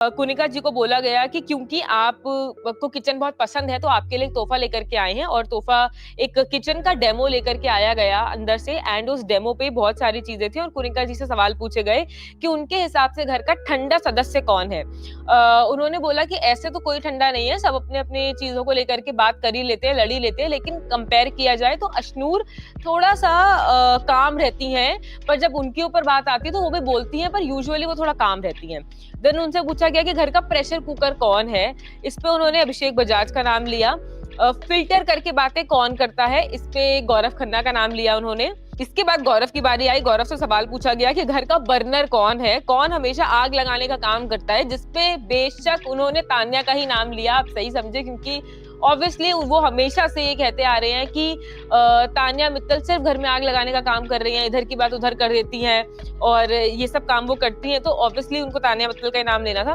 कुनिका जी को बोला गया कि क्योंकि आप को किचन बहुत पसंद है तो आपके लिए एक तोहफा लेकर के आए हैं और तोहफा एक किचन का डेमो लेकर के आया गया अंदर से एंड उस डेमो पे बहुत सारी चीजें थी और कुनिका जी से सवाल पूछे गए कि उनके हिसाब से घर का ठंडा सदस्य कौन है। उन्होंने बोला कि ऐसे तो कोई ठंडा नहीं है, सब अपने अपने चीजों को लेकर के बात कर ही लेते हैं, लड़ ही लेते हैं, लेकिन कंपेयर किया जाए तो अशनूर थोड़ा सा काम रहती हैं, पर जब उनके ऊपर बात आती है तो वो भी बोलती हैं, पर यूजुअली वो थोड़ा काम रहती हैं। देन उनसे पूछा गया कि घर का प्रेशर कुकर कौन है। इस पे उन्होंने अभिषेक बजाज का नाम लिया। फिल्टर करके बातें कौन करता है, इस पे गौरव खन्ना का नाम लिया उन्होंने। इसके बाद गौरव की बारी आई। गौरव से सवाल पूछा गया कि घर का बर्नर कौन है, कौन हमेशा आग लगाने का काम करता है, जिसपे बेशक उन्होंने तान्या का ही नाम लिया। आप सही समझे, क्योंकि ऑब्वियसली वो हमेशा से ये कहते आ रहे हैं कि तान्या मित्तल सिर्फ घर में आग लगाने का काम कर रही हैं, इधर की बात उधर कर देती हैं और ये सब काम वो करती हैं, तो ऑब्वियसली उनको तान्या मित्तल का नाम लेना था।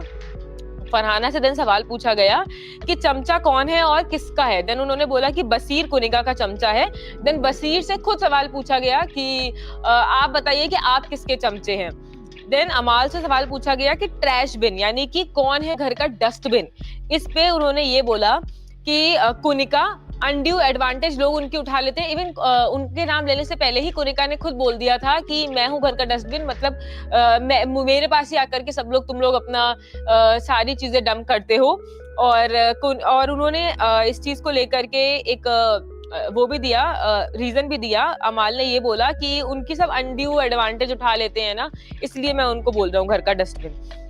फरहाना से देन सवाल पूछा गया कि चमचा कौन है और किसका है। देन उन्होंने बोला कि बसीर कुनिका का चमचा है। देन बसीर से खुद सवाल पूछा गया कि आप बताइए कि आप किसके चमचे हैं। देन अमाल से सवाल पूछा गया कि ट्रैश बिन यानी कि कौन है घर का डस्टबिन। इस पे उन्होंने ये बोला कि कुनिका अनड्यू एडवांटेज लोग उनकी उठा लेते हैं। इवन उनके नाम लेने से पहले ही कुनिका ने खुद बोल दिया था कि मैं हूं घर का डस्टबिन, मतलब मेरे पास ही आकर के सब लोग तुम लोग अपना सारी चीजें डंप करते हो। और उन्होंने इस चीज को लेकर के एक वो भी दिया, रीजन भी दिया। अमाल ने ये बोला कि उनकी सब अनड्यू एडवांटेज उठा लेते हैं ना, इसलिए मैं उनको बोल रहा हूँ घर का डस्टबिन।